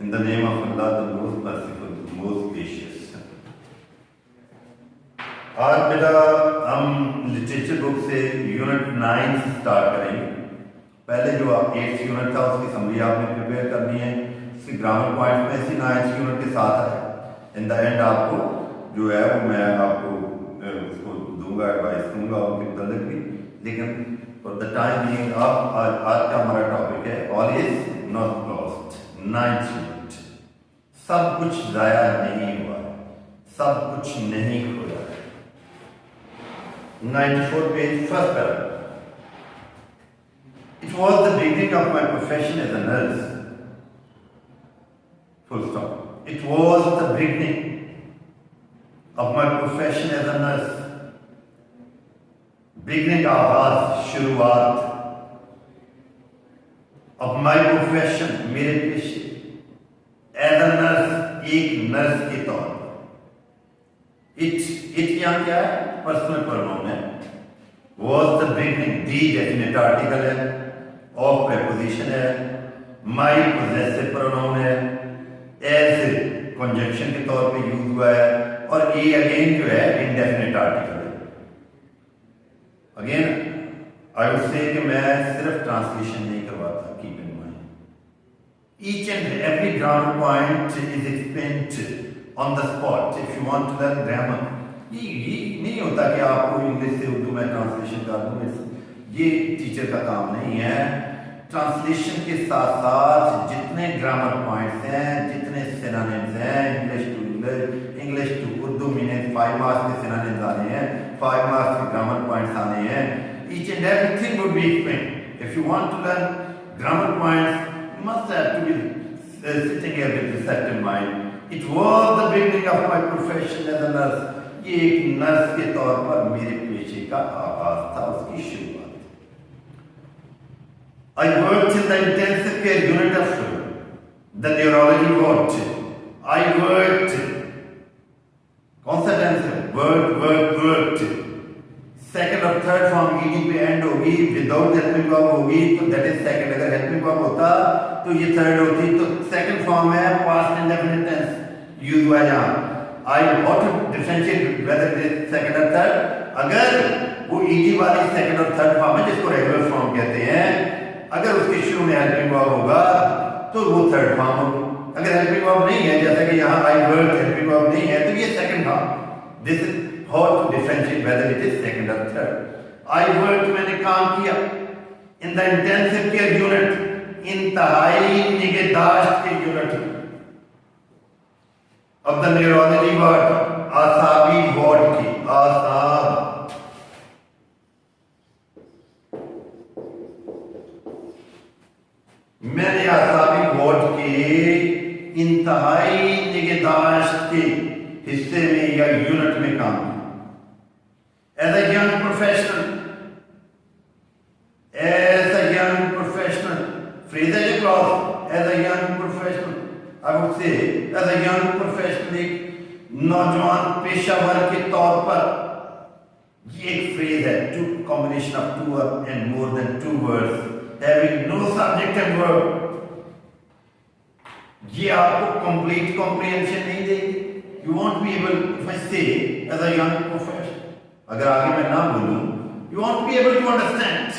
In the name of Allah, the most merciful, the most gracious. आज बेटा हम literature book से unit 9 से स्टार्ट करेंगे। पहले जो 8th यूनिट था उसकी समरी आपने प्रिपेयर करनी है, उसकी ग्रामर पॉइंट में इसी 9th यूनिट के साथ है। इन द एंड आपको जो है वो मैं आपको उसको दूंगा, एडवाइस दूंगा उनके मतलब भी। लेकिन फॉर द टाइम बीइंग आज का हमारा टॉपिक है all is not lost. 9th unit. सब कुछ जाया नहीं हुआ, सब कुछ नहीं खोया। 94 page, first paragraph. It was the beginning of my profession as a nurse. Full stop. It was the beginning of my profession as a nurse. Beginning आगाज, शुरुआत of my profession, मेरे पेशे as a nurse, एक nurse के तौर पर। It यहाँ क्या है? पर्सनल प्रोनाउन है। Was the beginning, the definite article है, ऑफ प्रेपोजिशन है, माई पोजेसिव प्रोनाउन है, एज कंजंक्शन के तौर पे यूज हुआ है, और ए अगेन जो है इनडेफिनेट आर्टिकल है। अगेन आई वुड से कि मैं सिर्फ ट्रांसलेशन नहीं करवाता, keep in mind each and every grammar point is explained on the spot if you want to learn grammar. ये नहीं होता कि आपको इंग्लिश से उर्दू में ट्रांसलेशन कर दूं, ये टीचर का काम नहीं है। ट्रांसलेशन के साथ साथ जितने ग्रामर पॉइंट्स हैं, जितने सिनोनिम्स हैं, English to Urdu meaning 5 marks के सिनोनिम्स आने हैं, 5 मार्क्स के ग्रामर पॉइंट्स आने हैं। Each and everything would be explained. If you want to learn grammar points, you must have to be sitting here with receptive mind. It was the beginning of my profession as a nurse. ये एक nurse के तौर पर मेरे पेशे का आगाज था, उसकी शुरुआत। I worked in the intensive care unit of the neurology ward. I worked, कौन सा टेंस है? worked। सेकंड और थर्ड फॉर्म ईडी पे एंड होगी, विदाउट हेल्पिंग वर्ब होगी तो दैट इज सेकंड। अगर हेल्पिंग वर्ब होता तो ये थर्ड होती, तो सेकंड फॉर्म है, पास्ट इंडेफिनिट टेंस यूज हुआ है यहाँ। I want to differentiate whether it is second or third. अगर वो ईडी वाली सेकंड और थर्ड फॉर्म है जिसको रेगुलर फॉर्म कहते हैं, अगर उसके शुरू में हेल्पिंग वर्ब होगा तो वो थर्ड फॉर्म होगी। अगर हेल्पिंग वर्ब नहीं है, जैसे कि यहाँ I worked हेल्पिंग वर्ब नहीं है, तो ये second form. This is how to differentiate whether it is second or third. I worked, मैंने काम किया in the intensive care unit, इंतहाई निगहदाश्त के unit of the neurology ward, आसाबी वार्ड की, आसाब। मैंने आसाबी वार्ड के इंतहाई निगहदाश्त के हिस्से में या यूनिट में काम किया। As a young professional, phrase है ये clause, as a young professional, I would say, as a young professional, एक नौजवान पेशावर के तौर पर, ये एक phrase है, two combination of two and more than 2 words, having no subject and verb. ये आपको complete comprehension नहीं देगी। You won't be able, if I say, as a young professional, अगर आगे मैं ना बोलूं, you won't be able to understand,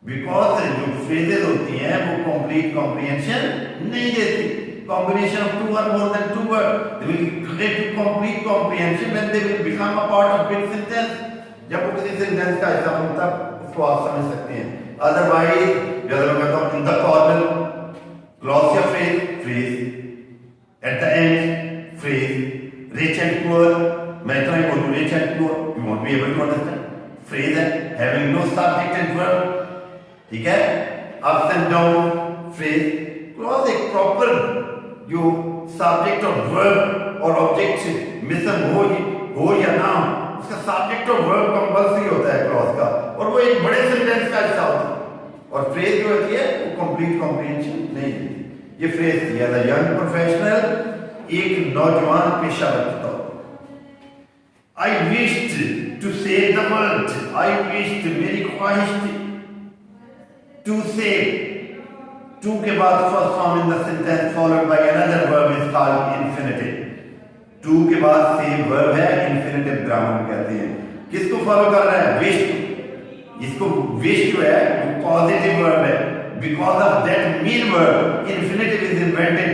because जो phrases होती हैं वो complete comprehension नहीं देती। Combination of 2 or more than 2 words, they will create complete comprehension when they will become a part of big sentence. जब वो किसी सेंटेंस का हिस्सा बनता उसको आप समझ सकते हैं। Otherwise, जैसे मैं कहता हूँ in the corner, clause या phrase, at the end phrase, rich and poor, मैं इतना ही बोलूँ rich and poor, you won't be able to understand. Phrase है having no subject and verb, ठीक है? Ups and down phrase, clause एक proper जो subject और वर्ब और ऑब्जेक्ट मिशन हो या ना, उसका सब्जेक्ट और वर्ब कंपल्सरी होता है क्लॉज का, और वो एक बड़े सेंटेंस का हिस्सा होता है। और फ्रेज जो होती है वो कंप्लीट कॉम्प्रिहेंशन नहीं देती। ये फ्रेज थी एज अ यंग प्रोफेशनल, एक नौजवान पेशावर के तौर पर। I wished to save the world, I wished मेरी ख्वाहिश थी, टू सेव टू के बाद first form in the sentence followed by another verb is called infinitive. To के बाद सेम वर्ब है, इंफिनिटिव ग्रामर कहते हैं। किसको फॉलो कर रहा है? विश को। इसको विश जो है पॉजिटिव वर्ब है, because of that mean verb infinitive is invented,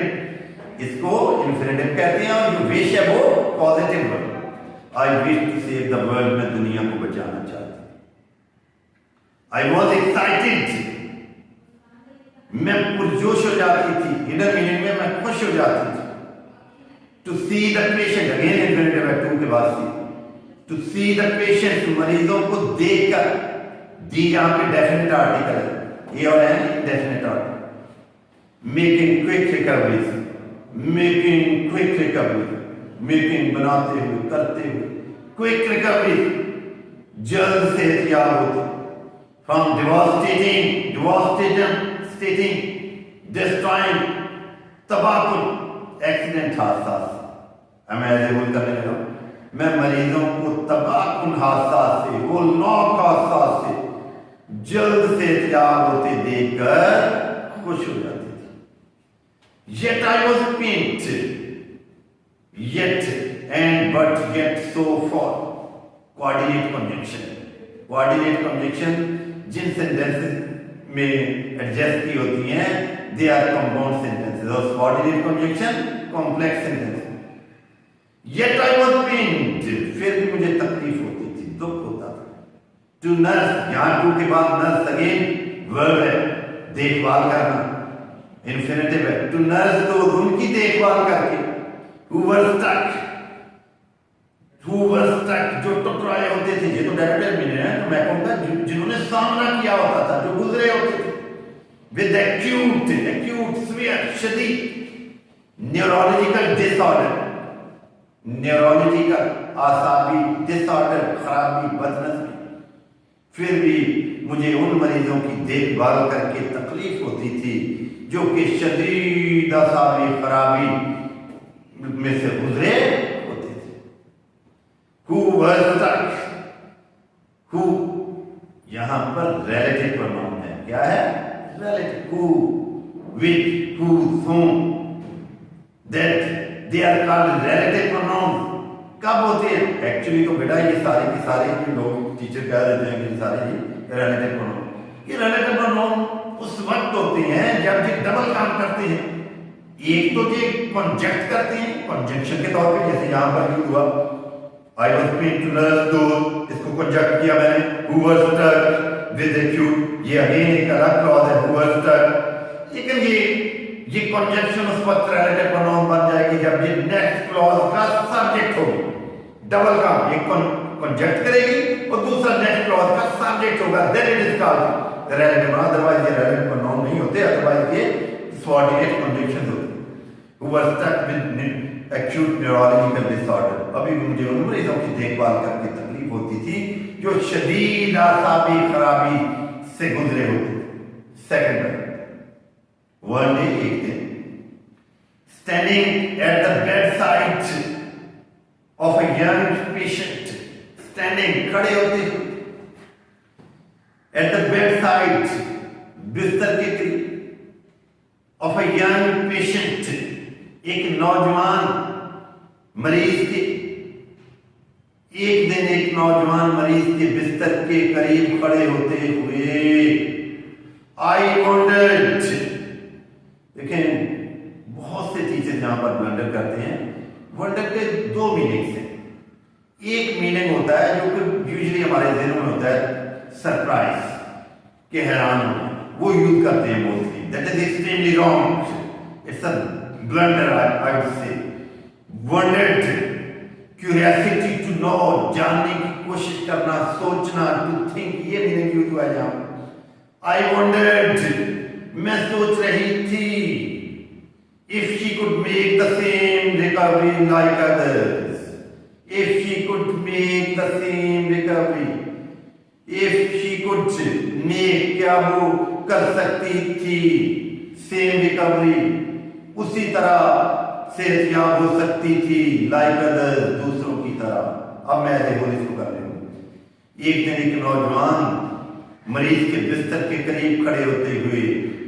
इसको इंफिनिटिव कहते हैं। और जो विश है वो positive verb. I wish to save the world, मैं दुनिया को बचाना चाहता हूं। आई वॉज एक्साइटेड, मैं पुरजोश हो जाती थी, इनर मीनिंग में मैं खुश हो जाती थी। To see the patient, again infinitive है टू के बाद see. To see the patient, मरीजों को देखकर, दी यहां पे डेफिनेट आर्टिकल है, ए और an definite article. Making quick recoveries, making quick recovery, making बनाते हुए, करते हुए, क्विक रिकवरी, जल्द से याद होती। फ्रॉम डिवास्टेटिंग, डिस्ट्रॉइंग, तबाहकुन, एक्सीडेंट, हादसा। मैं एलिजिबल करने लगा, मैं मरीजों को तबाहकुन हादसा से, वो नौक हादसा से जल्द से तैयार होते देखकर खुश हो जाती थी। Yet I was pained, yet and but yet so for, coordinate conjunction। coordinate conjunction Jin sentences में एडजस्ट की होती हैं, दे आर कंपाउंड सेंटेंसेस, और coordinate conjunction complex sentences. Yet I was pained, फिर भी मुझे तकलीफ होती थी, दुख होता था। To nurse, यहां टू के बाद नर्स अगेन वर्ब है, देखभाल करना, इंफिनिटिव है। टू नर्स, तो उनकी देखभाल करके। Who were stuck, जो टकराए होते थे, ये तो डायरेक्टर में है, तो मैं कहूंगा जिन्होंने सामना किया होता था, जो गुजरे होते थे। With acute, severe, शदीद, न्यूरोलॉजिकल डिसऑर्डर, न्यूरोलॉजिकल आसाबी डिसऑर्डर, खराबी, बदनसीबी। फिर भी मुझे उन मरीजों की देखभाल करके तकलीफ होती थी जो कि शदीद आसाबी खराबी में से गुजरे होते थे। Who was stuck, who यहां पर रिलेटिव प्रोनाउन है, क्या है? Relative. Who, which, whose, whom, that, they are called relative pronoun। कब होते हैं? एक्चुअली तो बेटा ये सारे के सारे जो लोग टीचर कह देते हैं कि सारे ही रिलेटिव प्रोनाउन। ये रिलेटिव प्रोनाउन उस वक्त होते हैं जब ये डबल काम करते हैं। एक तो ये कंजक्ट करते हैं, कंजंक्शन के तौर पे, जैसे यहां पर यूज हुआ I was paying to nurse those, इसको कंजक्ट किया मैंने। Who was stuck with acute, ये अगेन एक अलग क्लॉज है, हु वाज स्टक। लेकिन ये कंजंक्शन उस वक्त रिलेटिव प्रोनाउन बन जाएगी जब ये नेक्स्ट क्लॉज का सब्जेक्ट होगी। डबल काम, एक कंजक्ट करेगी और दूसरा नेक्स्ट क्लॉज का सब्जेक्ट होगा, then it is called relative. Otherwise ये रिलेटिव प्रोनाउन नहीं होते, अदरवाइज ये सबऑर्डिनेट कंजंक्शन होते। Who was stuck with acute neurological disorder, अभी मुझे उन मरीजों की देखभाल करके तकलीफ होती थी जो शदीद आसाबी खराबी से गुजरे होते थे। सेकंड, वन डे, एक दिन, standing at the bedside of a young patient, standing, खड़े होते हुए, at the bedside, बिस्तर के करीब, of a young patient, एक नौजवान मरीज के, एक दिन एक नौजवान मरीज के बिस्तर के करीब खड़े होते हुए, आई वंडर्ड। देखें, बहुत से टीचर यहां पर वंडर करते हैं। वंडर के दो मीनिंग्स हैं। एक मीनिंग होता है जो कि यूजुअली हमारे ज़हन में होता है सरप्राइज, के हैरान होना, वो यूज करते हैं mostly. That is extremely wrong, it's a blunder, I would say। Wondered, curiosity to know, जानने की कोशिश करना, सोचना, to think, ये मीनिंग यूज हुआ है यहाँ। I wondered, मैं सोच रही थी, if she could make the same recovery like others, if she could make the same recovery, if she could make, क्या वो कर सकती थी, same recovery, उसी तरह सेहतयाब हो सकती थी, लाइक अदर, दूसरों की तरह। अब मैं इसको कर रही हूं। एक दिन एक नौजवान मरीज के बिस्तर के करीब खड़े होते हुए,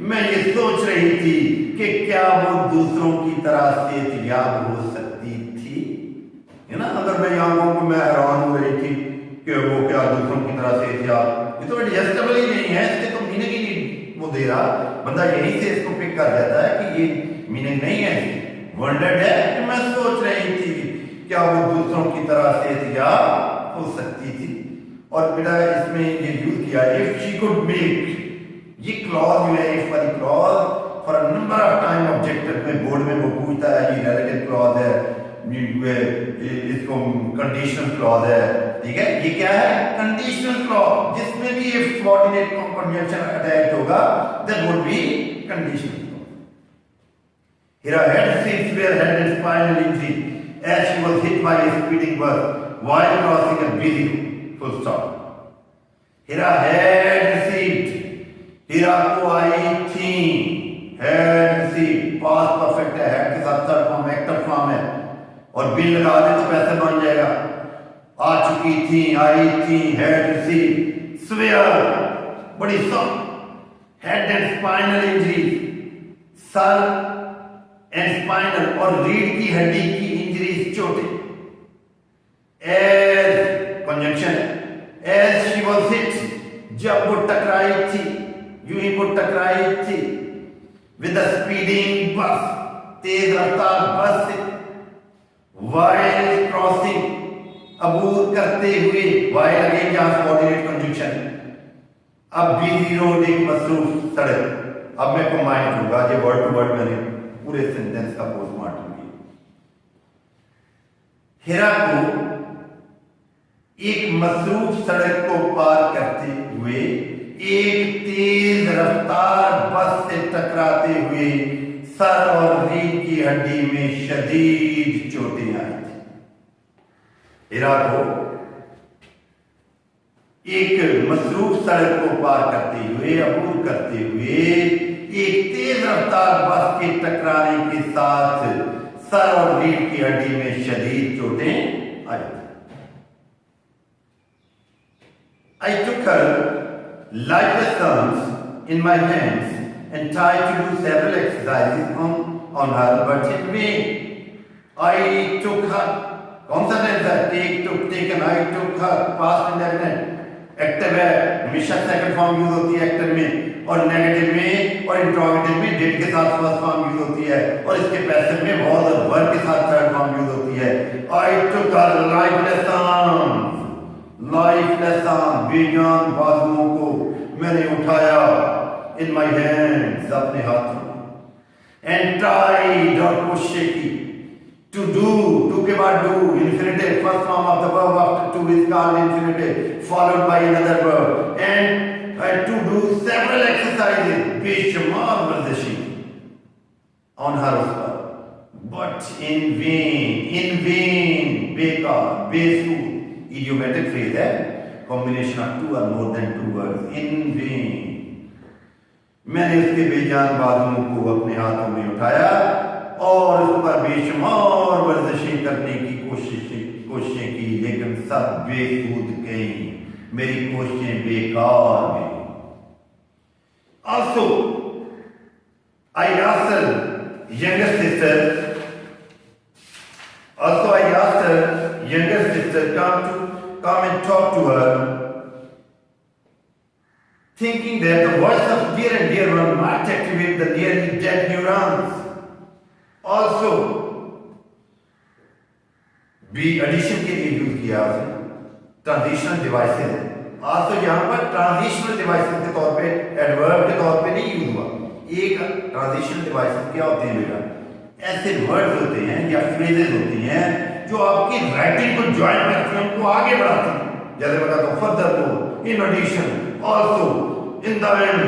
मैं ये सोच रही थी कि क्या वो दूसरों की तरह सेहतयाब हो सकती थी, है ना। अगर मैं यहाँ कहूँ कि मैं हैरान हो रही थी कि वो क्या दूसरों की तरह सेहतयाब, ये तो एडजस्टेबल ही नहीं है, इसके तो मीनिंग ही नहीं वो दे रहा। बंदा यहीं से इसको पिक कर जाता है कि ये मीनिंग नहीं है। वर्डेड है कि मैं सोच रही थी क्या वो दूसरों की तरह सेहतयाब हो सकती थी। और बेटा इसमें ये यूज किया इफ शी कुड मेक, ये क्लॉज जो है इफ वाली clause for a number of time objective में बोर्ड में वो पूछता है, ये रिलेटिव क्लॉज है, इसको कंडीशनल क्लॉज है, ठीक है। ये क्या है? कंडीशनल क्लॉज, जिसमें भी इफ सबऑर्डिनेट कंजंक्शन अटैच होगा that would be conditional clause. Here her head seats were had a spinal injury as she was hit by a speeding bus while crossing a busy road. Full stop. Here had seat. Here को आई थी, had seat past perfect है, had के साथ third form active form है और bill लगा दे तो पैसे बन जाएगा। आ चुकी थी, आई थी, had seat, swear बड़ी soft, head and spinal injury, sir and spinal और रीढ़ की हड्डी की इंजरीज, चोटें। एज कंजंक्शन है, एज शी वाज हिट, जब वो टकराई थी, यूं ही वो टकराई थी, विद अ स्पीडिंग बस, तेज रफ्तार बस से, वाइल क्रॉसिंग, अबूर करते हुए, वाइल अगेन जहां सबऑर्डिनेट कंजंक्शन, अब बिजी रोड एक मसरूफ सड़क। अब मैं कंबाइन करूंगा, ये वर्ड टू वर्ड मैंने पूरे सेंटेंस का पोस्टमार्टम किया। हिरा को एक मसरूफ सड़क को पार करते हुए एक तेज रफ्तार बस से टकराते हुए सर और रीढ़ की हड्डी में शदीद चोटें आई थी। हिरा को एक मसरूफ सड़क को पार करते हुए, अबूर करते हुए एक तेज रफ्तार बस के टकराने के साथ सर और रीढ़ की हड्डी में शदीद चोटें आई। I took her lifeless arms in my hands and tried to do several exercises on her, but in vain. I took her, कौन सा टेंस है? Take, took, taken, I took her, past indefinite, active है, हमेशा second form use होती है active में, और negative में और इंट्रोगेटिव में डिड के साथ फर्स्ट फॉर्म यूज होती है, और इसके पैसिव में was और were के साथ थर्ड फॉर्म यूज होती है। I took her lifeless arms, lifeless arms, बेजान बाजुओं को मैंने उठाया, in my hands, अपने हाथों, and tried और कोशिश की, to do, to के बाद do, infinitive, first form of the verb after to is called infinitive, followed by another verb, and to do several exercises, बेशुमार वर्जिशें on her उस पर, but in vain, बेकार, बेसूद, idiomatic phrase है, combination of two or more than two words, in vain। मैंने उसके बेजान बाजुओं को अपने हाथों में उठाया और उस पर बेशुमार वर्जिशें करने की कोशिशें की, लेकिन सब बेसूद गई, मेरी कोशिशें बेकार गई। Also, I asked her younger sister come and talk to her, thinking that the voice of dear and dear one might activate the nearly dead neurons. Also, भी एडिशन के लिए यूज किया उसने, ट्रांजिशनल डिवाइसेस। also यहाँ पर transitional devices के तौर पे, एडवर्ब के तौर पे नहीं यूज हुआ। एक ट्रांजिशनल डिवाइसेस क्या होते हैं बेटा? ऐसे वर्ड्स होते हैं या फ्रेजेस होती हैं जो आपकी राइटिंग को ज्वाइन करते हैं, उनको आगे बढ़ाते हैं। जैसे बताता हूँ, फर्दर को, in addition, also, in the end,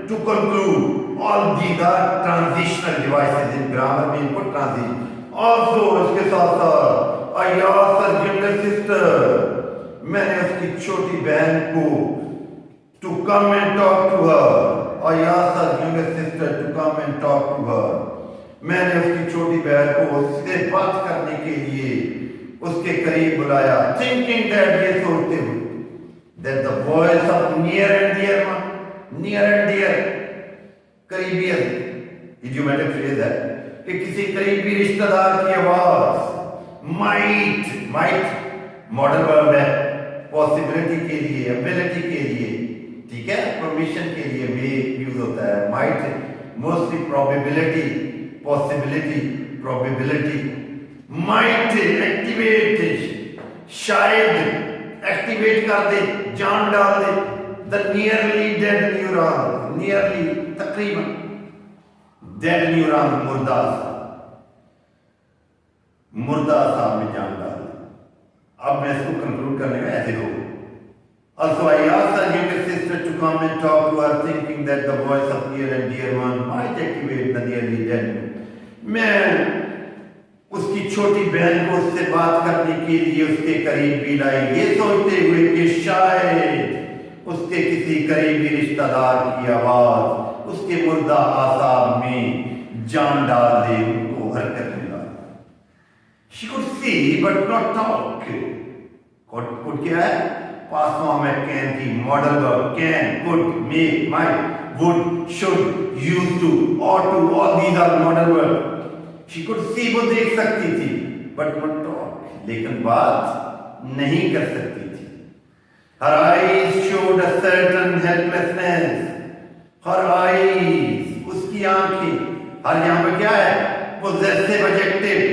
to conclude, all these are transitional devices in grammar में इनको transition। Also, इसके साथ साथ I asked her younger sister, मैंने उसकी छोटी बहन को to come and talk to her। I asked her younger sister to come and talk to her। मैंने उसकी छोटी बहन को उससे बात करने के लिए उसके करीब बुलाया, thinking that, ये सोचते हुए, that the voice of near and dear one, near and dear, करीबियत इडियोमेटिक फ्रेज है कि किसी करीबी रिश्तेदार की आवाज, माइट मॉडल वर्ब है, पॉसिबिलिटी के लिए, एबिलिटी के लिए, ठीक है, परमिशन के लिए मे यूज होता है। Might mostly probability, possibility, probability. Might activate, शायद एक्टिवेट कर दे, जान डाल दे। The nearly dead neuron, nearly तकरीबन, डेड न्यूरॉन मुर्दा में जान डाल। अब मैं इसको कंक्लूड करने में ऐसे हो। Also, I asked her younger sister to come and talk to her, thinking that the voice of near and dear one might activate the nearly dead. मैं उसकी छोटी बहन को उससे बात करने के लिए उसके करीब भी लाई, ये सोचते हुए कि शायद उसके किसी करीबी रिश्तेदार की आवाज उसके मुर्दा आसाब में जान डाल दे, उनको हरकत में ला। She could see but not talk. Could क्या है? Past form में can थी, model verb can, could, may, might, would, should, used to, ought to, all these are model verb. She could see, वो देख सकती थी, but not talk, लेकिन बात नहीं कर सकती थी। Her eyes showed a certain helplessness. Her eyes, उसकी आंखें, हर यहाँ पे क्या है? Possessive adjective.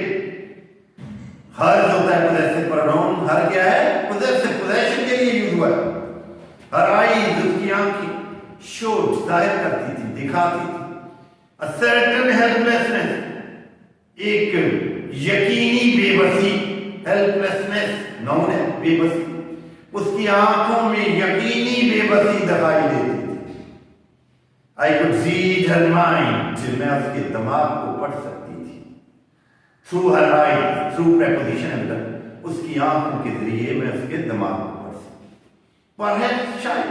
हर होता है possessive pronoun, हर क्या है? Possessive, possession के लिए यूज हुआ है। Her eyes, उसकी आंखें, showed, जाहिर करती थी, दिखाती थी। A certain helplessness, एक यकीनी बेबसी, हेल्पलेसनेस नाउन है, बेबसी, उसकी आंखों में यकीनी बेबसी दिखाई देती थी। I could read her mind, मैं उसके दिमाग को पढ़ सकती थी। Through her eyes, through preposition अंदर, उसकी आंखों के जरिए मैं उसके दिमाग को पढ़ सकती। Perhaps शायद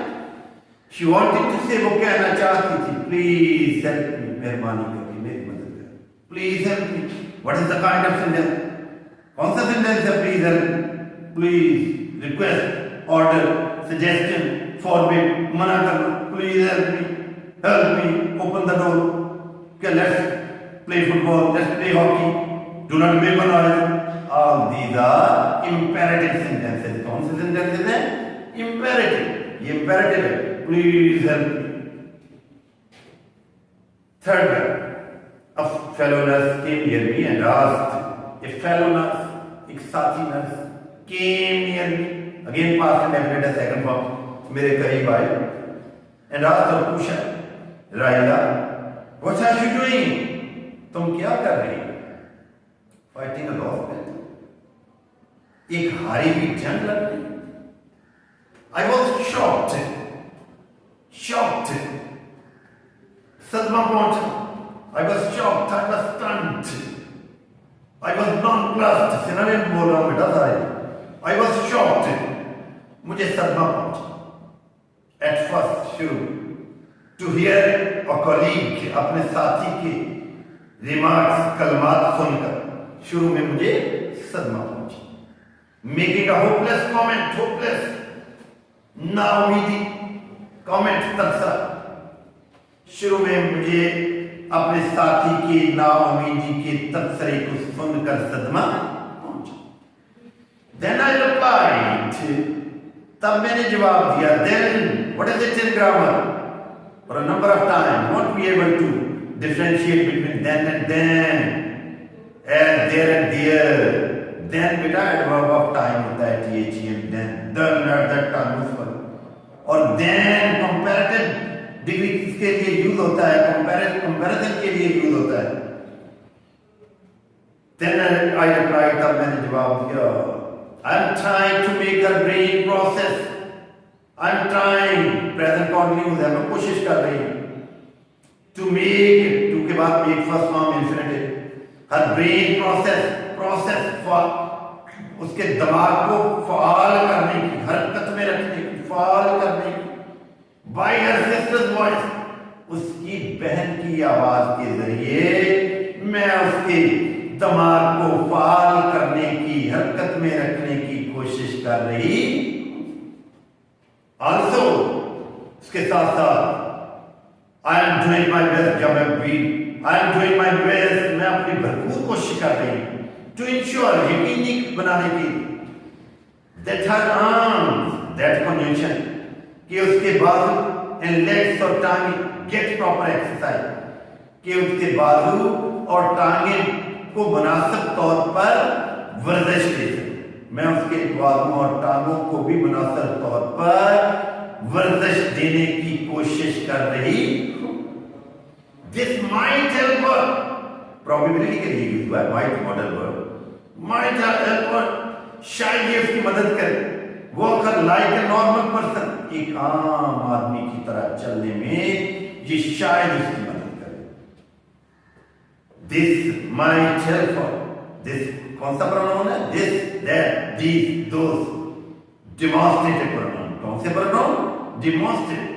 she wanted to say, वो कहना चाहती थी, please help me, मेहरबानी करके मेरी मदद करें, please help me। What is the kind of sentence? कौन सा sentence है please help me? Please, request, order, suggestion, forbid, मना करना, please help me, open the door, okay, let's play football, let's play hockey, do not make a noise. All these are imperative sentences. कौन से sentences हैं? Imperative, ये imperative है, please help me. Third one, a fellow nurse came near me and asked, a fellow nurse, एक साथी nurse, came near me, again past and definite second form, मेरे करीब आए, and asked और पूछा, Raila, what are you doing? तुम क्या कर रही हो? Fighting a lost battle. एक हारी हुई जंग लड़ रही। I was shocked, सदमा पहुंचा। I was shocked, I was stunned, I was nonplussed, सिनारिम बोल रहा हूं बेटा सारे। I was shocked, मुझे सदमा पहुंचा। At first, शुरू, to hear a colleague, अपने साथी के remarks, कलमात सुनकर, शुरू में मुझे सदमा पहुंचा। Making a hopeless comment, hopeless, नाउमीदी comment तबसरा, शुरू में मुझे अपने साथी के नाउमीदी के तबसरे को सुनकर सदमा पहुंचा। Then I replied, तब मैंने जवाब दिया। Then, what is it in grammar? For a number of times, won't be able to differentiate between then and then, as there and there. Then बेटा adverb of time होता है, THEM, then, then at that time उस पर, और then comparative degree किसके लिए use होता है? कंपैरिजन के लिए यूज होता है। Then I replied, तब मैंने जवाब दिया, I'm trying to make her brain process. I'm trying, present continuous है, मैं कोशिश कर रही हूँ। To make, to के बाद make first form infinitive, her brain process for, उसके दिमाग को फाल करने की, हरकत में रखने की, फाल करने की, by her sister's voice, उसकी बहन की आवाज के जरिए मैं उसके दिमाग को फाल करने की, हरकत में रखने की कोशिश कर रही। Also, उसके साथ साथ I am doing my best, जब मैं भी I am doing my best, मैं अपनी भरपूर कोशिश कर रही हूँ टू इंश्योर, यकीनी बनाने की, that her arms, that conjunction, कि उसके बाजू एंड लेग्स और टांगे गेट प्रॉपर एक्सरसाइज, कि उसके बाजू और टांगे को मुनासिब तौर पर वर्जिश दे सके। मैं उसके बाजू और टांगों को भी मुनासिब तौर पर वर्जिश देने की कोशिश कर रही हूं। This might help her, probability के लिए यूज हुआ है might modal verb, might help her, शायद ये उसकी मदद करे, walk her like a normal person, एक आम आदमी की तरह चलने में ये शायद उसकी मदद करे। This might help her, this कौन सा प्रोनाउन है? This, that, these, those, demonstrative pronoun. कौन से प्रोनाउन? डिमॉन्स्ट्रेटिव,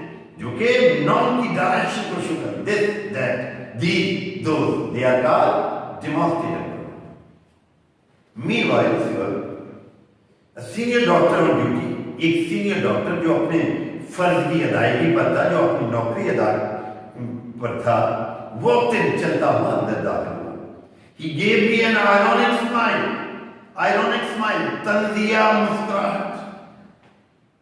जो कि नाउन की डायरेक्शन को शो कर, this, that, these, those, they are called demonstrative pronoun. Meanwhile senior doctor on duty, एक सीनियर डॉक्टर जो अपने फर्ज की अदायगी पर था, जो अपनी नौकरी अदा पर था, वो चलता हुआ अंदर दाखिल हुआ। He gave me an ironic smile, तंजिया मुस्कुराहट।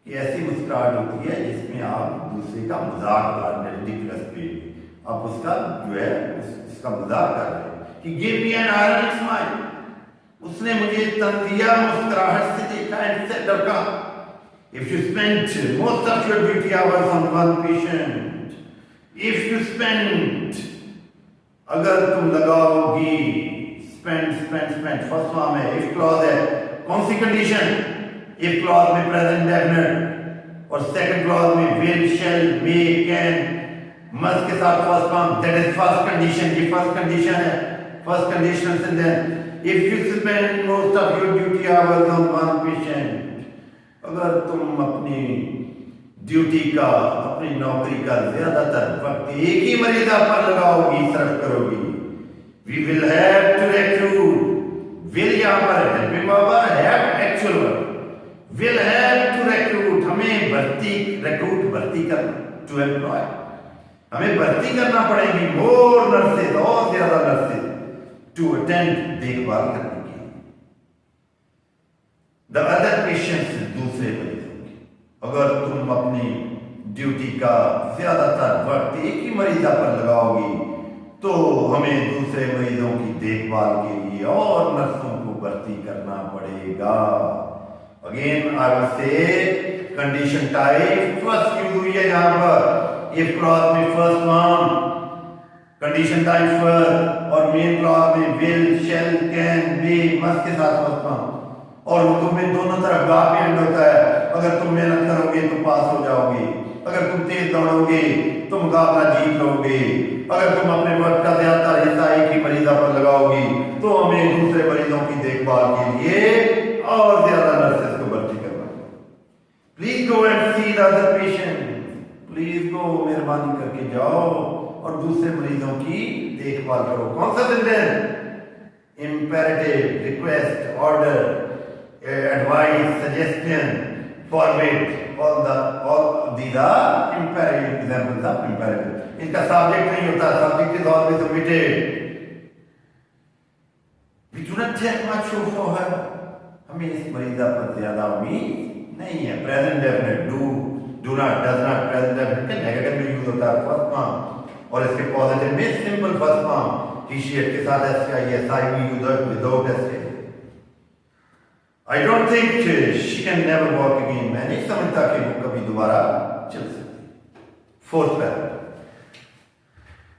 ये ऐसी मुस्कुराहट होती है जिसमें आप दूसरे का मजाक उड़ा रहे हैं, रिडिकुलस वे में, आप उसका जो है उसका मजाक कर रहे हैं। He gave me an ironic smile, उसने मुझे तंजिया मुस्कुराहट से देखा and said, if you spend most of your duty hours on one patient, if you spend, अगर तुम लगाओगी, spend, फर्स्ट फॉर्म है, if क्लॉज है, कौन सी कंडीशन? if क्लॉज में प्रेजेंट डेफिनेट और सेकंड क्लॉज में will, shall, may, can, must के साथ first form, that is first condition, ये फर्स्ट कंडीशन है, फर्स्ट कंडीशन से then if you spend most of your duty hours on one patient, अगर तुम अपनी ड्यूटी का, अपनी नौकरी का ज्यादातर वक्त एक ही मरीजा पर लगाओगी, सर्व करोगी, we will have to recruit, will यहाँ पर है, have actual verb, will have to recruit, हमें भर्ती करना, to employ, हमें भर्ती करना पड़ेगी, more nurses, और ज्यादा नर्सेज, to attend, देखभाल करने की, the other patients, दूसरे मरीजों की। अगर तुम अपनी ड्यूटी का ज्यादातर वक्त एक ही मरीजा पर लगाओगी तो हमें दूसरे मरीजों की देखभाल के लिए और नर्सों को भर्ती करना पड़ेगा। Again I will say condition type first use हुई है यहाँ पर, इफ क्लॉज में first form, condition type first, और मेन क्लॉज में will, shall, can, may, must के साथ फर्स्ट फॉर्म, और उर्दू में दोनों तरफ गा पे एंड होता है। अगर तुम मेहनत करोगे तो पास हो जाओगे, अगर तुम तेज दौड़ोगे तो मुकाबला जीत लोगे, अगर तुम अपने वर्क का ज्यादातर हिस्सा एक ही मरीजा पर लगाओगी तो हमें दूसरे मरीजों की देखभाल के लिए और ज्यादा नर्सेज को भर्ती करना। Please go and see the other patient, please go, मेहरबानी करके जाओ और दूसरे मरीजों की देखभाल करो। कौन सा sentence? Imperative, request, order, advice, suggestion, forbid, all these are imperative examples of imperative. इनका सब्जेक्ट नहीं होता, subject is always omitted. We do not take much hope for her. हमें इस मरीजा पर ज्यादा उम्मीद नहीं है। Present definite, do not, does not, present definite के नेगेटिव में यूज होता है फर्स्ट फॉर्म, और इसके पॉजिटिव में simple first form, he, she के साथ एस आई एस आई में यूज होता without S. I don't think she can never walk again. मैं नहीं समझता कि वो कभी दोबारा चल सकती। Fourth paragraph,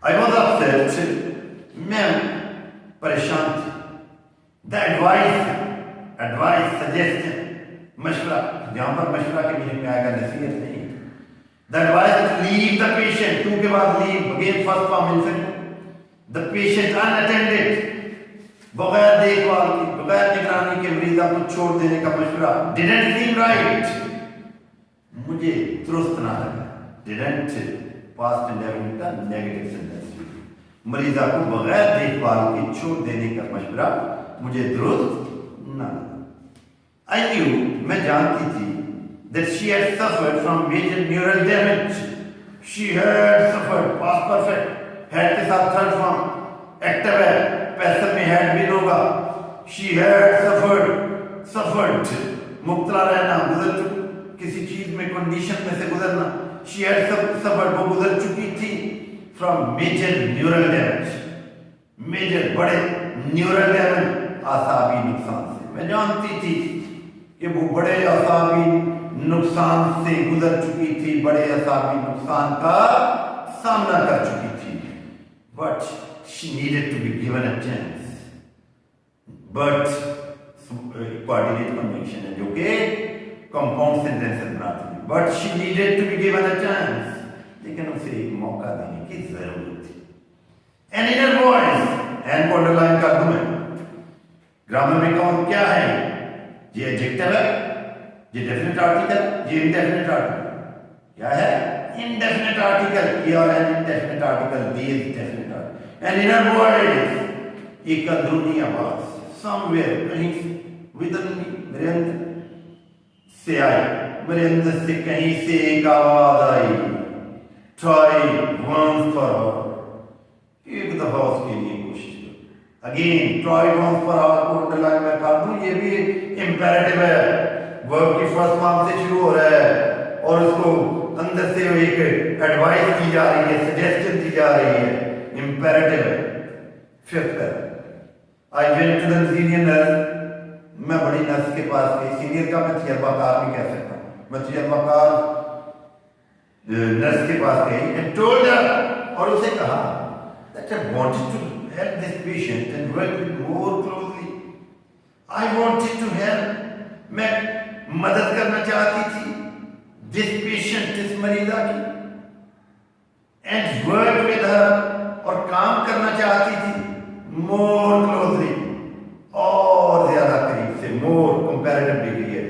I was upset, मैं परेशान थी। The advice, suggestion, मशवरा, यहाँ पर मशवरा के मीनिंग में आएगा, नसीहत नहीं। The advice to leave the patient, to के बाद leave, again first form infinitive, the patient unattended, बगैर देखभाल की, बगैर निगरानी के मरीजा को छोड़ देने का मशवरा। Didn't seem right, मुझे दुरुस्त ना लगा। Didn't पास्ट इंडेफिनिट का नेगेटिव सेंटेंस, मरीजा को बगैर देखभाल के छोड़ देने का मशवरा मुझे दुरुस्त ना लगा। I knew, मैं जानती थी, that she had suffered from major neural damage, She had suffered, past perfect, had के साथ थर्ड फॉर्म, एक्टिव है, पैसिव में had भी होगा. She had suffered, मुब्तला रहना, गुजर चुकी, किसी चीज में, कंडीशन में से गुजरना. She had suffered, वो गुजर चुकी थी from major neural damage, major बड़े न्यूरल डैमेज, आसाबी नुकसान से. मैं जानती थी कि वो बड़े आसाबी नुकसान से गुजर चुकी थी, बड़े आसाबी नुकसान का सामना कर चुकी थी. But she needed to be given a chance. But coordinate conjunction है जो कि कंपाउंड सेंटेंसेस बनाती है. But she needed to be given a chance, लेकिन उसे एक मौका देने की जरूरत थी. An inner voice, एन को अंडरलाइन कर दूं मैं. ग्रामर में कौन क्या है? ये एडजेक्टिव है, ये डेफिनेट आर्टिकल, ये इंडेफिनेट आर्टिकल. क्या है? Indefinite article. ये और an indefinite article, B is definite article. An inner voice, एक अंदरूनी आवाज, समवेयर, कहीं विदिन मी, मेरे अंदर से आई, मेरे अंदर से कहीं से एक आवाज आई. ट्राई वंस फॉर ऑल, एक दफा उसके लिए कोशिश करो. Again try once for all को अंडरलाइन में कर दूं. ये भी इंपेरेटिव है, वर्ब की फर्स्ट फॉर्म से शुरू हो रहा है और उसको अंदर से एक एडवाइस की जा रही है, सजेशन दी जा रही है. इंपेरेटिव है. फिफ्थ है, I went to the senior nurse, मैं बड़ी नर्स के पास गई. सीनियर का मैं तजर्बाकार भी कह सकता हूँ. मैं तजर्बाकार नर्स के पास गई एंड टोल्ड हर, और उसे कहा that I wanted to help this patient and work with more closely. I wanted to help, मैं मदद करना चाहती थी this patient, इस मरीजा की, and work with her, और काम करना चाहती थी more closely, और ज्यादा करीब से. more comparative degree है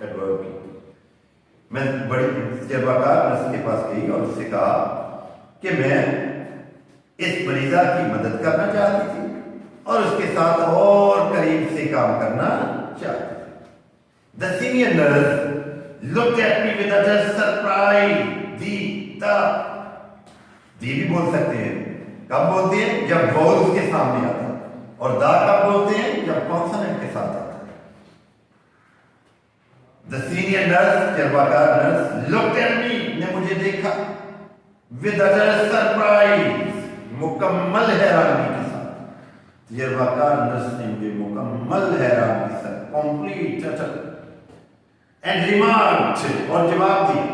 एडवर्ब की. मैं बड़ी तजर्बाकार नर्स के पास गई और उससे कहा कि मैं इस मरीजा की मदद करना चाहती थी और उसके साथ और करीब से काम करना चाहती थी. The senior nurse looked at me with utter surprise. दी भी बोल सकते हैं. कब बोलते हैं? जब वॉल उसके सामने आता है. और दा कब बोलते हैं? जब कॉन्सोनेंट के साथ आता है. The senior nurse, तजर्बाकार नर्स, looked at me, ने मुझे देखा, with utter surprise, मुकम्मल हैरानी के साथ. तजर्बाकार नर्स ने मुझे मुकम्मल हैरानी के साथ, कंप्लीट टोटल, एंड रिमार्क्ड, और जवाब दिया,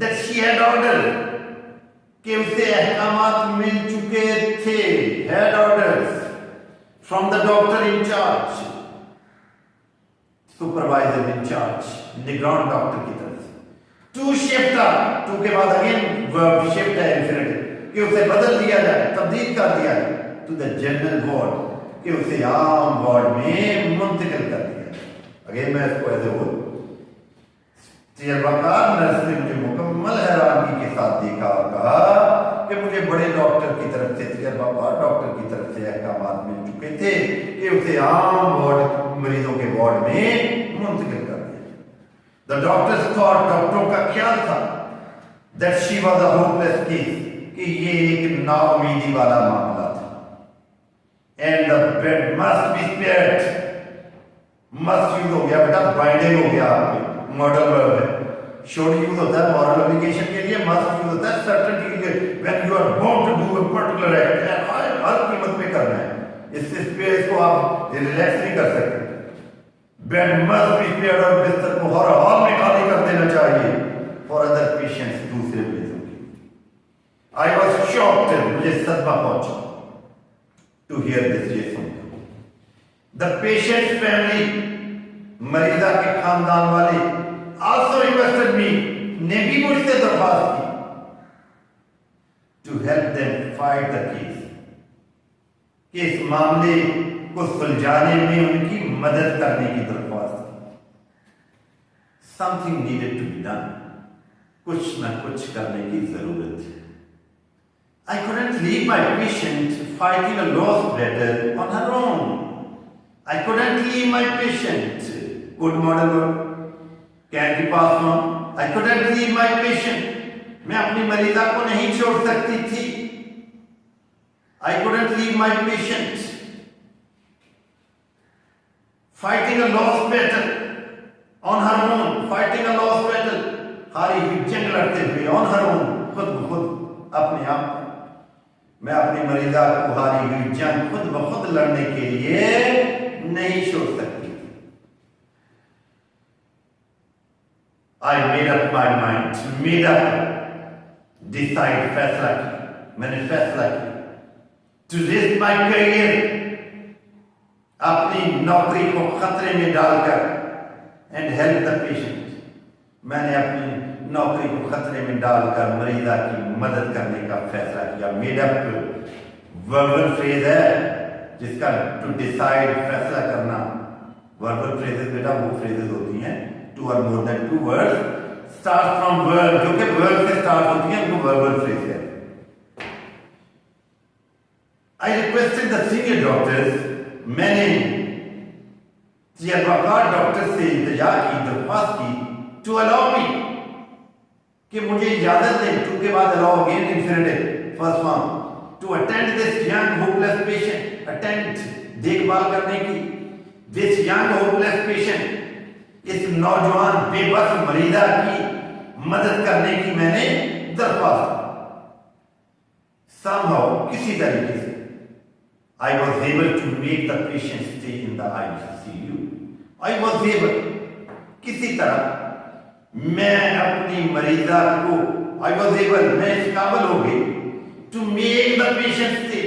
that she had ordered, कि उसे अहकामात मिल चुके थे, had orders from the doctor in charge, supervisor in charge, निगरान डॉक्टर की तरफ से. टू शिफ्ट, टू के बाद अगेन वर्ब शिफ्ट है इंफिनिटिव, कि उसे बदल दिया जाए, तब्दील कर दिया जाए टू द जनरल वार्ड, कि उसे आम वार्ड में मुंतकिल कर दिया. अगेन मैं इसको ऐसे बोल, तजर्बाकार नर्स ने मुझे मुकम्मल हैरानी के साथ देखा और कहा कि मुझे बड़े डॉक्टर की तरफ से, तजर्बाकार डॉक्टर की तरफ से अहकामात मिल चुके थे कि उसे आम वार्ड, मरीजों के वार्ड में मुंतकिल कर दिया. द डॉक्टर्स थॉट, डॉक्टरों का ख्याल था, that she was a hopeless case, कि ये एक नाउमीदी वाला मामला था. And the bed must be spared, must use हो गया बेटा, बाइंडिंग हो गया आपके, मॉडल वर्ब है. शुड यूज होता है मॉरल एप्लीकेशन के लिए, मस्ट यूज होता है सर्टेनिटी के लिए. When you are bound to do a particular act, हर कीमत पे करना है. इस स्पेस को आप रिलैक्स नहीं कर सकते. बेड मस्ट बी स्पेयर्ड, और बिस्तर को हर हाल में खाली कर देना चाहिए फॉर अदर पेशेंट्स, दूसरे मरीजों के. आई वॉज शॉक्ड, मुझे सदमा पहुंचा टू हियर दिस, ये सुनकर. द पेशेंट्स फैमिली, मरीजा के खानदान वाले, आल्सो रिक्वेस्टेड मी, ने भी मुझसे दरख्वास्त की, to help them fight the case, कि इस मामले को सुलझाने में उनकी मदद करने की दरख्वास्त की. Something needed to be done, कुछ न कुछ करने की जरूरत है. I couldn't leave my patient fighting a lost battle on her own. I couldn't leave my patient. Good model verb. Can be passed on. I couldn't leave my patient मैं अपनी मरीजा को नहीं छोड़ सकती थी। I couldn't leave my patient fighting a lost battle on her own, fighting a lost battle, हारी हुई जंग लड़ते हुए ऑन हर ओन, खुद ब खुद अपने आप। मैं अपनी मरीजा को हारी हुई जंग खुद ब खुद लड़ने के लिए नहीं छोड़ सकती। I made up my mind, made up, decide, फैसला किया, मैंने फैसला किया टू रिस्क माई करियर, अपनी नौकरी को खतरे में डालकर, एंड हेल्प द पेशेंट, मैंने अपनी नौकरी को खतरे में डालकर मरीजा की मदद करने का फैसला किया। मेड अप वर्बल फ्रेज है जिसका टू डिसाइड, फैसला करना। वर्बल फ्रेजेस बेटा वो फ्रेजेस होती हैं two or more than two words start from verb, जो कि वर्ब से स्टार्ट होती है, उनको वर्बल फ्रेज है। I requested the senior doctors, मैंने तजर्बाकार डॉक्टर से इल्तिजा की, दरख्वास्त की, टू अलाउ मी, कि मुझे इजाजत दें, टू के बाद allow again infinitive first form, to attend this young hopeless patient, attend देखभाल करने की, दिस यंग होपलेस पेशेंट, इस नौजवान बेबस मरीजा की मदद करने की मैंने दरख्वास्त की। समहाउ, किसी तरीके से, I was able to make the patient stay in the ICU. I was able, किसी तरह मैं अपनी मरीजा को, I was able, मैं इस काबिल हो गई to make the patient stay,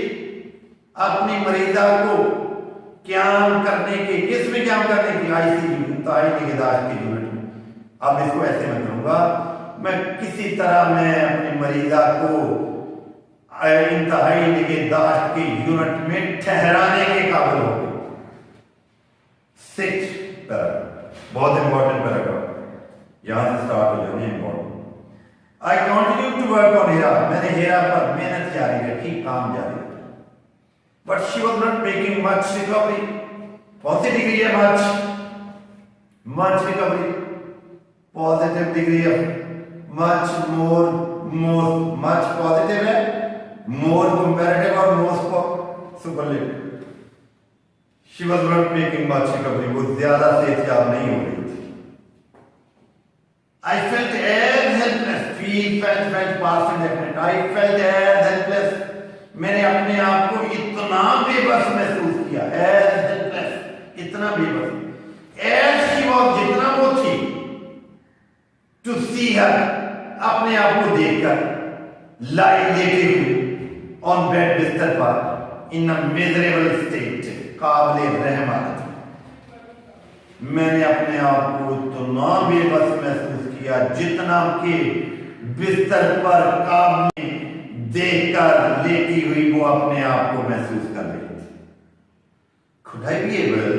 अपनी मरीजा को क्याम करने के, किस में क्याम करने की, ICU, इंतहाई निगहदाश्त की यूनिट में। अब इसको ऐसे मैं कहूँगा, मैं किसी तरह मैं अपनी मरीजा को इंतहाई निगहदाश्त के यूनिट में ठहराने के काबिल हो गए। 6 पैराग्राफ, बहुत इंपॉर्टेंट पैराग्राफ, यहां से स्टार्ट हो जाने important. I continue to work on Heera, मैंने हीरा पर मेहनत जारी रखी, काम जारी रखा, but she was not making much recovery. कौन सी डिग्री है much recovery, positive degree of much, more, most, much positive है, मोर कंपैरेटिव और most superlative. She was not making much recovery, वो ज्यादा सेहतयाब नहीं हो रही थी। I felt as helpless, feel felt past indefinite, I felt as helpless, मैंने अपने आप को इतना बेबस महसूस किया, एज हेल्पलेस, इतना बेबस, एज शी वाज, जितना वो थी, टू सी हर, अपने आप को देखकर, लाई लेटे हुए ऑन बेड, बिस्तर पर, इन अ मिजरेबल स्टेट, काबिल रहम हालत में। मैंने अपने आप को इतना बेबस महसूस किया जितना कि बिस्तर पर काबिल देखकर लेटी हुई वो अपने आप को महसूस कर रही थी। Could I be able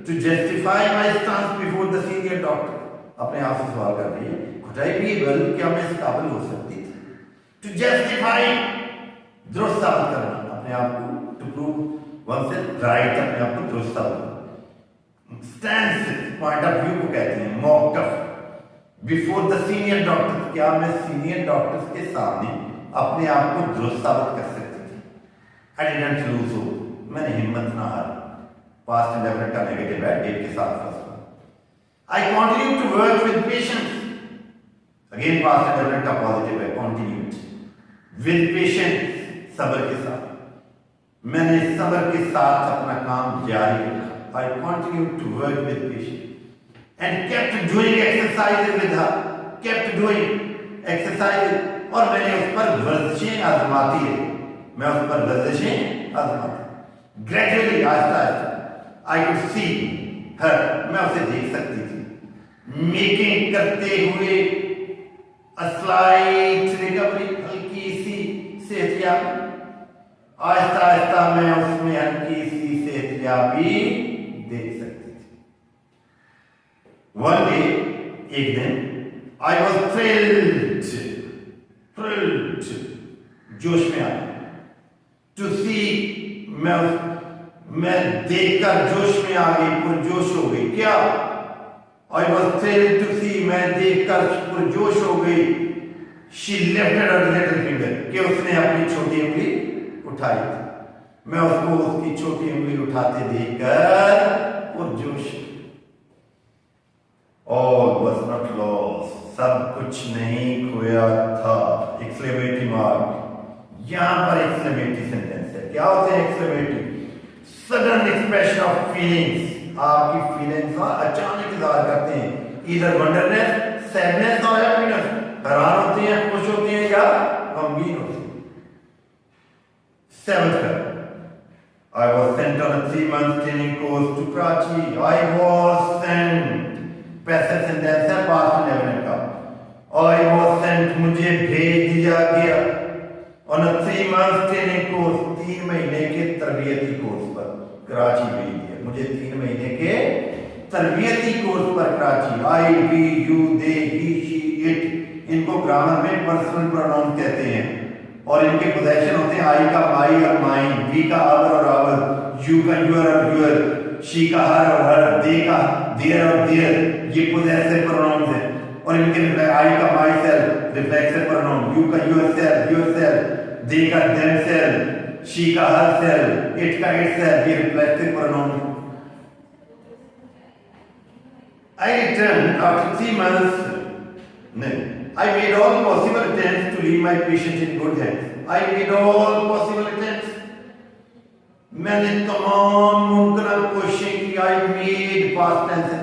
to justify my stance before the senior doctor? अपने आप से सवाल कर रही है, Could I be able, क्या मैं इस काबिल हो सकती थी? To justify, दुरुस्त साबित करना अपने आप को, टू प्रूव oneself right, अपने आप को दुरुस्त साबित करना। स्टैंस, पॉइंट ऑफ व्यू को कहते हैं, mock tough, before the senior doctors, क्या मैं सीनियर डॉक्टर्स के सामने अपने आप को दुरुस्त साबित कर सकती थी? आई डिडंट लूज होप, मैंने हिम्मत ना हारी। पास्ट इंडेफिनिट का नेगेटिव है, डेट के साथ first. I continue to work with patience, again past indefinite का पॉजिटिव है, कंटिन्यूड विद पेशेंस, सब्र के साथ, मैंने सब्र के साथ अपना काम जारी रखा। I continue to work with patience and kept doing exercises with her, kept doing exercises, और मैंने उस पर वर्जिशें आजमाती रही, मैं उस पर वर्जिशें आजमाती, gradually, Aahista Aahista, I could see हर, मैं उसे देख सकती थी, मेकिंग, करते हुए, अ स्लाइट रिकवरी, हल्की सी सेहतयाबी, आहिस्ता आहिस्ता मैं उसमें हल्की सी सेहतयाबी देख सकती थी। वन डे, एक दिन, आई वॉज थ्रिल्ड, जोश में आ गया, टू सी, मैं देखकर जोश में आ गई, पुरजोश हो गई। क्या? आई वॉज थ्रिल्ड टू सी, मैं देखकर पुरजोश हो गई, she lifted her little finger, कि उसने अपनी छोटी उंगली उठाई। मैं उसको उसकी छोटी उंगली उठाते देखकर पुरजोश, ऑल वाज नॉट लॉस्ट, सब कुछ नहीं खोया था। एक्सक्लेमेटरी मार्क, यहां पर एक्सक्लेमेटरी सेंटेंस है। क्या होते हैं exclamatory? Sudden expression of feelings, आपकी फीलिंग्स अचानक इजहार करते हैं, इधर वंडरनेस, सैडनेस और हैप्पीनेस, हैरान होते हैं, खुश होते हैं या गमगीन होते हैं। Seventh, I was sent on a 3-month training course to Karachi. I was sent, passive sentence है पास्ट इंडेफिनिट का। I was sent, मुझे भेज दिया गया, on a 3-month training course, 3 महीने के तरबियती कोर्स पर कराची भेज दिया। मुझे 3 महीने के तरबियती कोर्स पर Karachi. I, we, you, they, he, she, it, इनको ग्रामर में पर्सनल प्रोनाउन कहते हैं और इनके पोजेशन होते हैं आई का माई और माइन, वी का अवर और आवर, यू का यूर और यूर, शी का हर और हर, दे का देयर और देयर, ये पोजेसिव प्रोनाउंस हैं। और इनके आई का my self reflexive pronoun, you का यूर सेल्फ, दे का देम सेल्फ, शी का हर सेल्फ, इट का इट सेल्फ, ये reflexive pronoun. I returned after 3 months. No, I made all possible attempts to leave my patient in good hands. I made all possible attempts. मैंने तमाम मुमकिन कोशिशें की। I made past tense,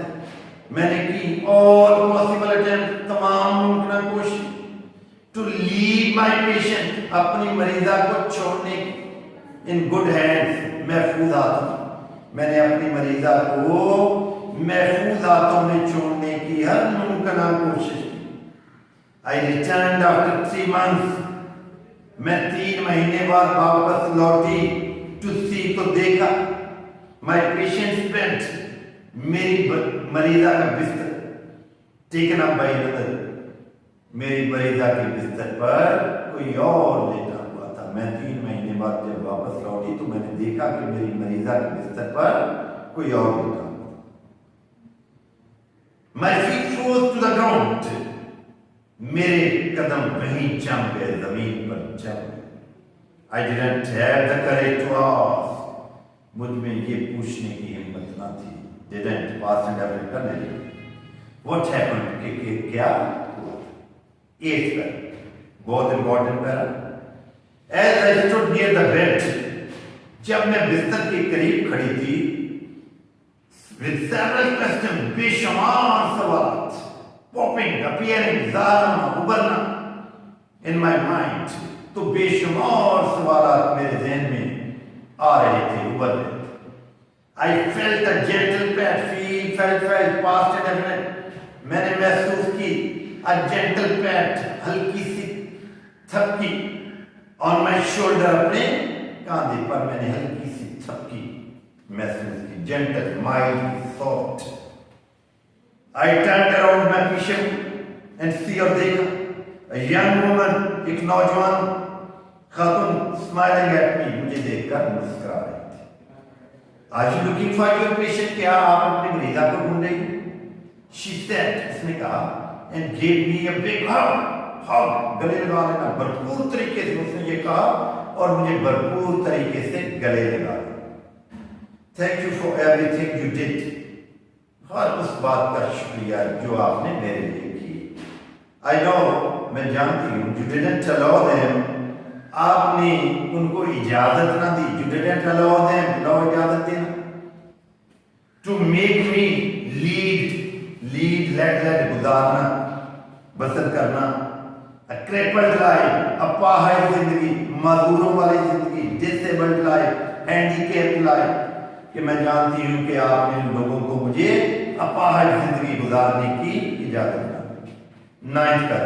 मैंने की all possible attempts, तमाम मुमकिन कोशिश to leave my patient, अपनी मरीजा को छोड़ने की, in good hands, महफूज हाथों। मैंने अपनी मरीजा को महफूज हाथों में छोड़ने की हर मुमकिन कोशिश की। I returned after 3 months, मैं 3 महीने बाद वापस लौटी। To see, तो देखा, my patient spent, मेरी मरीजा का बिस्तर, taken up by another, मेरी मरीजा के बिस्तर पर कोई और लेटा हुआ था। मैं 3 महीने बाद जब वापस लौटी तो मैंने देखा कि मेरी मरीजा के बिस्तर पर कोई और लेटा हुआ। My feet froze to the ground, मेरे कदम वहीं जम गए, जमीन पर जम गए। I didn't have the courage to ask, मुझ में ये पूछने की हिम्मत ना थी। Didn't, past indefinite करने लगे। What happened, कि क्या हुआ? 8th पैरा, बहुत important para. As I stood near the bed, जब मैं बिस्तर के करीब खड़ी थी, with several questions, बेशुमार सवाल, popping, appearing, ज़ाहरना, उभरना in my mind, तो बेशुमार सवाल मेरे ज़हन में आ रहे थे, उभर रहे थे। I felt a gentle pat, felt, past indefinite, मैंने महसूस की a gentle pat, हल्की सी थपकी on my shoulder, अपने कांधे पर मैंने हल्की सी थपकी महसूस की। Gentle, mild, soft. I turned around my patient and see, और देखा a young woman, एक नौजवान खातून smiling at me, मुझे देखकर मुस्कुरा रही थी। Are you looking for your patient? क्या आप अपने मरीजा को ढूंढ रही हैं? She said, उसने कहा, and gave me a big hug, गले लगा लेना, भरपूर तरीके से उसने ये कहा और मुझे भरपूर तरीके से गले लगा लिया। Thank you for everything you did, हर उस बात का शुक्रिया जो आपने मेरे लिए की। I know, मैं जानती हूँ, you didn't allow them, आपने उनको इजाजत ना दी। You didn't allow them, इजाजत देना। To make me lead, let, गुजारना, बसर करना। A crippled life, अपाहिज जिंदगी, मजदूरों वाली जिंदगी, disabled life, handicapped life, कि मैं जानती हूं कि आपने लोगों को मुझे अपाहिज जिंदगी गुजारने की इजाजत दी। 9th का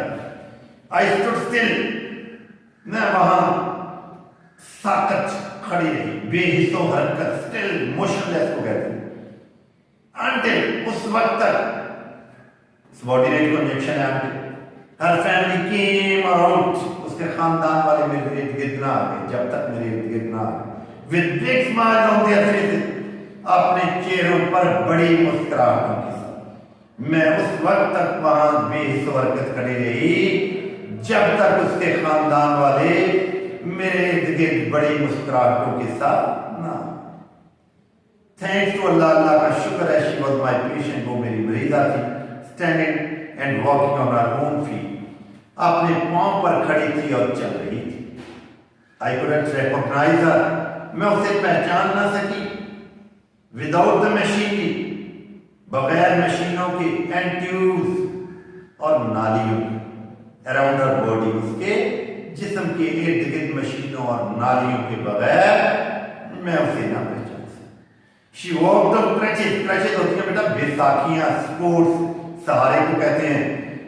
I stood still, मैं वहां साकत खड़ी रही, बेहिस्सो हरकत, स्टिल, मोशनलेस को कहते हैं। Until, उस वक्त तक, सबऑर्डिनेट कंजंक्शन है until, her family came around, उसके खानदान वाले मेरे इर्द गिर्द ना आ गए, जब तक मेरे इर्द गिर्द ना आ गए। With big smiles on their faces, अपने चेहरों पर बड़ी मुस्कुराहटों के साथ। मैं उस वक्त तक वहां बेहिस्सो हरकत खड़ी रही जब तक उसके खानदान वाले मेरे इर्द गिर्द बड़ी मुस्कुराहटों के साथ ना। थैंक्स टू अल्लाह, अल्लाह का शुक्र है, शी वॉज माई पेशेंट, वो मेरी मरीजा थी, standing and walking on her own feet, अपने पांव पर खड़ी थी और चल रही थी। आई कुडंट रिकॉग्नाइज हर, मैं उसे पहचान ना सकी। विदाउट द मशीनरी, बगैर मशीनों के, एंड ट्यूब्स और नालियों की, अराउंड हर बॉडी, उसके जिस्म के इर्द गिर्द मशीनों और नालियों के बगैर मैं उसे ना पहचान सकता। She walked on crutches, crutches होती है बेटा बैसाखियां, स्पोर्ट्स सहारे को कहते हैं,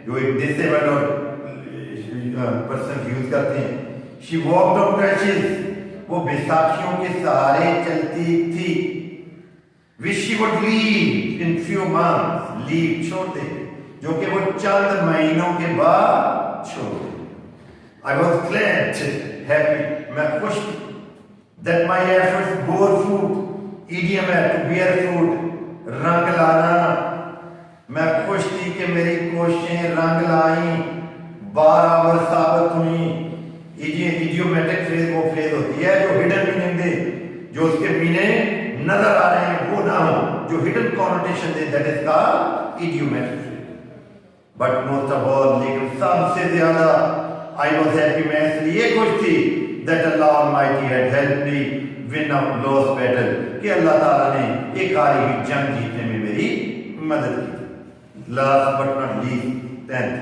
जो एक डिसेबल्ड और पर्सन यूज करते हैं। शी वॉक्ड ऑन क्रचेस, वो बैसाखियों के सहारे चलती थी। Which she would leave in few months, leave छोड़ दे, जो कि वो चंद महीनों के बाद छोड़ दे। I was glad, happy, मैं खुश थी, that my efforts bore fruit, idiom है to bear fruit, रंग लाना। मैं खुश थी कि मेरी कोशिशें रंग लाई, बराबर साबित हुई। इडियोमेटिक फ्रेज वो फ्रेज होती है जो हिडन मीनिंग दे, जो उसके मीनिंग नजर आ रहे हैं वो ना हो, जो hidden connotation they, that is called idiomatic phrase. But most of all, लेकिन सबसे ज्यादा I was happy, मैं इसलिए खुश थी, that Allah Almighty had helped me win a lost battle, कि अल्लाह ताला ने एक हारी हुई जंग जीतने में मेरी मदद की। Last but not least, 10th,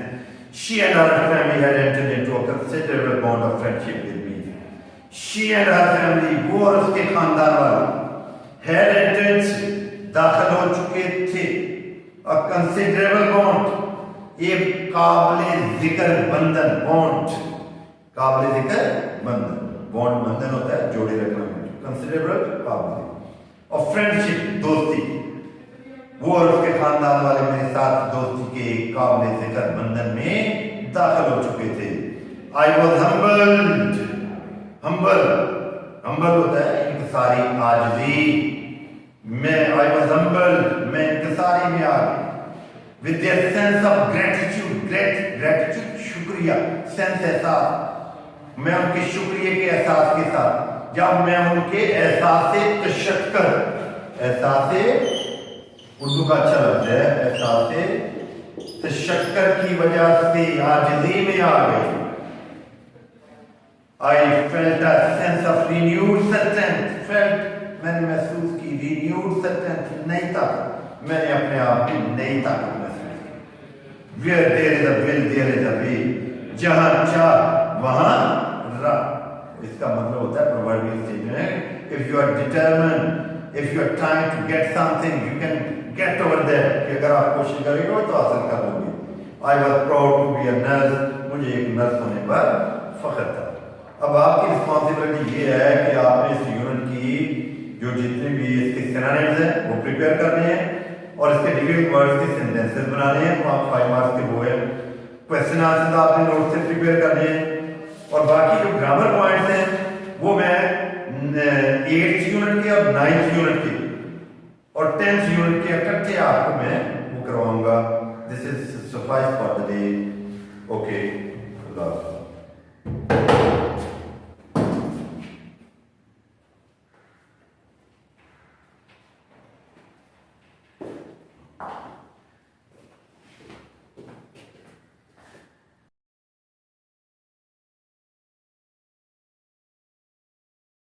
she and her family had entered into a considerable bond of friendship with me. She and her family, वो और उसके खानदान वाले, had entered, दाखिल हो चुके थे, a considerable bond, एक काबिले जिक्र बंधन, बॉन्ड, काबिले जिक्र बंधन, बॉन्ड बंधन होता है जोड़े रखना में, कंसिडरेबल काबिले, और फ्रेंडशिप दोस्ती, वो और उसके खानदान वाले मेरे साथ दोस्ती के काबिले जिक्र बंधन में दाखिल हो चुके थे। आई वॉज हम्बल्ड, हम्बल होता है इंकिसारी, आजिज़ी, मैं आई वॉज हम्बल्ड, मैं इंकिसारी में आ गई। With their sense of gratitude, gratitude शुक्रिया, sense एहसास, मैं उनके शुक्रिया के एहसास के साथ, जब मैं उनके एहसास से तशक्कर, एहसास से उर्दू का अच्छा लफ्ज़ है, एहसास से तशक्कर की वजह से आजिज़ी में आ गए। I felt a sense of renewed strength, felt, मैंने महसूस की renewed strength, नई ताकत, मैंने अपने आप में नई ताकत महसूस की। Where there is a will, there is a way, जहाँ चाह वहाँ राह। इसका मतलब होता है proverbial statement है, if you are determined, if you are trying to get something, you can get over there, कि अगर आप कोशिश करेंगे तो हासिल कर लोगे। I was proud to be a nurse, मुझे एक नर्स होने पर फख्र था। अब आपकी रिस्पॉन्सिबिलिटी ये है कि आपने इस यूनिट की जो जितने भी इसके सिनोनिम्स हैं वो प्रिपेयर करने हैं, और इसके डिफिकल्ट वर्ड्स के सेंटेंसेस बनाने हैं, वो आप 5 मार्क्स के वो है। क्वेश्चन आंसर आपने नोट से प्रिपेयर करने हैं, और बाकी जो ग्रामर पॉइंट्स हैं वो मैं 8th यूनिट के और 9th यूनिट के और 10th यूनिट के इकट्ठे आपको मैं वो करवाऊंगा। This is suffice for the day.